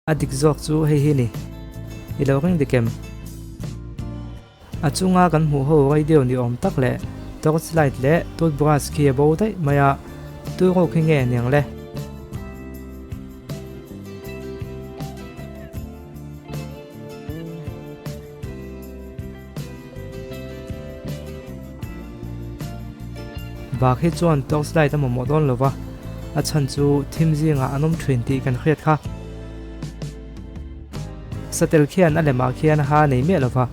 adik zok chu hei hi ni ilo ring dikem achunga kan hmu ho radio ni om tak le torchlight le toothbrush khi bo dai maya tu ro khi nge niang le ba khi chuan torchlight am mo don lova a chan chu thimji nga anom 20 kan khriat kha satel khian alema khian ha nei me lova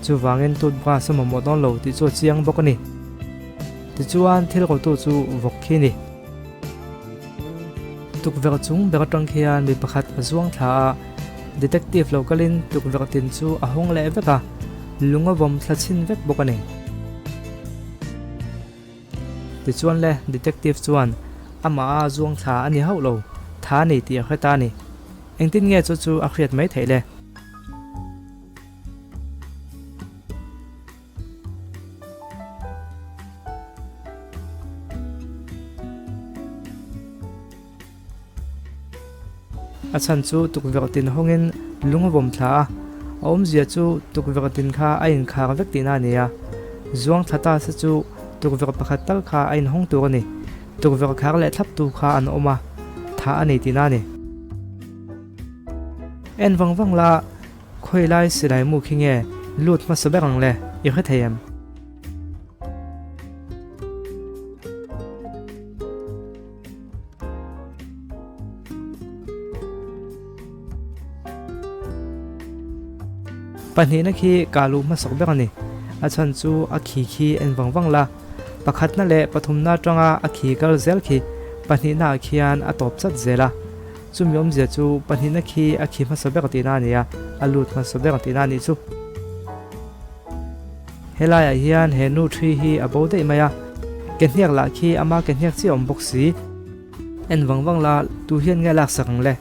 chu wangin toothbrush am mo don lo ti chu chiang bokani ti chuan thil ko tu chu vok khi ni tukver chung bertang khian mi pakhat azuang thla detective localin tukver tin chu ahong le veka lunga bom thlachin vek bokani ti chuan le detective chuan ama zuang thla ani haulo tha nei ti khata ni engtin nge chu chu a khriat mai theile achan chu tukvertin hongin lungawom thla om zia chu tukvertin kha ain khar vek tina nia zuang thata sa chu tukver pakhat tal kha ain hong tur ani tukver khar le thlap tu kha an oma tha ani tina ni en wangwang la khoilai silai mu khinge lut ma saberang le i khathayam panhi na khi kalu ma sokberani achan chu akhi khi en wangwang la pakhat na le pathum na tanga akhi kal zel khi panhi na khian atop chat zela chumiom zia chu panhi na khi akhi ma sober tina nia alut ma sober tina ni chu helaya hian he nu thri hi abode maya kenhiak la khi ama kenhiak chi om boxi en wangwang la tu hian nge lak sakang le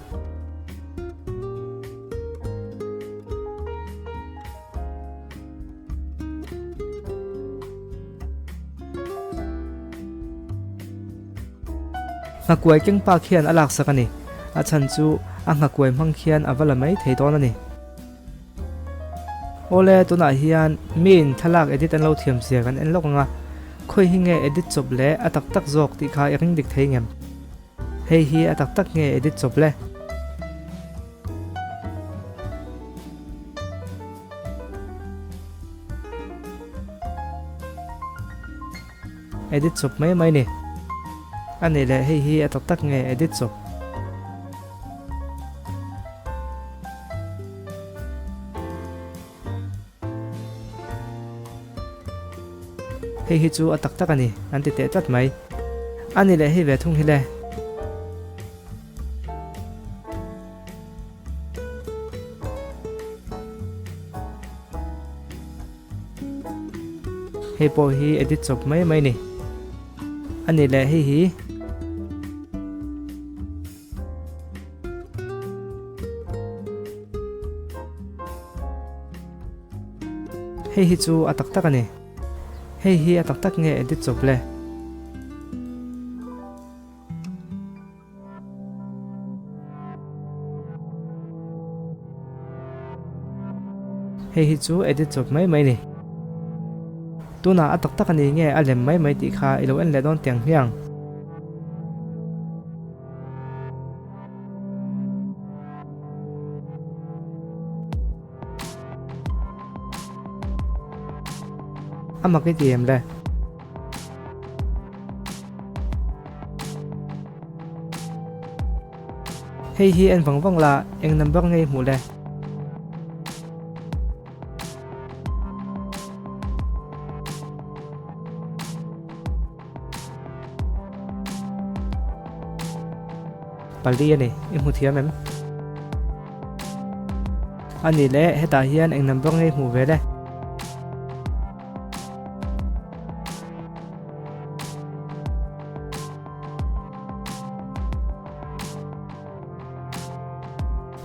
ngakwai keng pa khian alak sakani achan chu a ngakwai mang khian avala mai theidon ani ole tuna hian min thalak edit an lo thiam sia kan en lokanga khoi hinge edit chop le atak tak jok ti kha ering dik theingem hei hi atak tak nge edit chop le edit chop mai mai ni ani le hei hi atak tak nge edit chop hei hi chu atak tak ani anti te tat mai ani le hei ve thung hi le hei po hi edit chop mai mai ni ani le hei hi hei hi chu atak tak ani hei hi atak tak nge edit chop le hei hi chu edit chop mai mai ni tuna atak tak ani nge alem mai mai ti kha ilo en le don tiang hiang ama cái tiệm đây hei hi en vang la eng number ngay mu le pali ani imu thiam em ani le heta hian eng number ngay mu ve le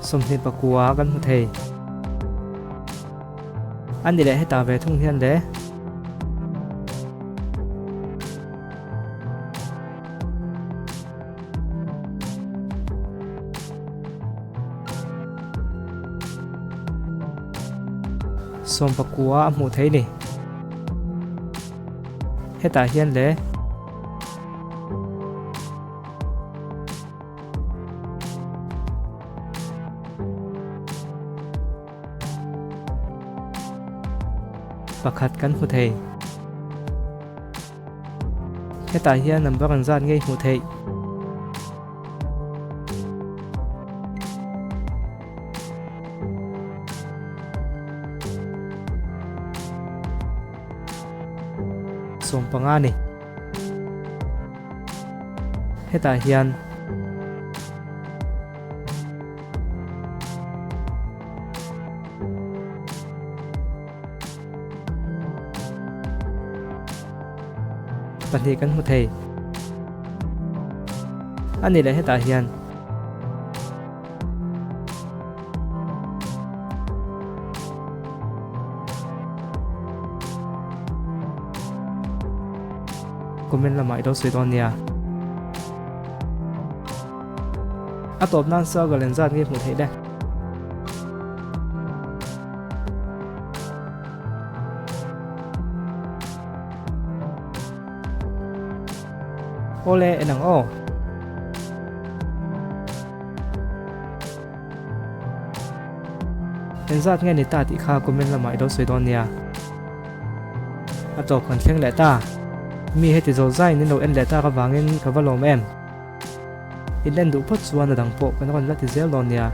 somthin pakua kan hmu thei ani le heta ve thung hian le som pakua mu thei ni heta hian le pakhat kan hmu thei heta hian number an zat ngei hmu thei som panga ni heta hian pahnih kan hmu thei ani le heta hian comment lamai do Sidonia atop nan sa galen zat nge hmu thei le ole enang o en zat nge ni ta ti kha comment lamai do Sidonia atop kan thleng le ta mi heti zo zai ni no en le ta ka wangin ka valom em in len du phat chuan adang po kan ron la ti zel don nia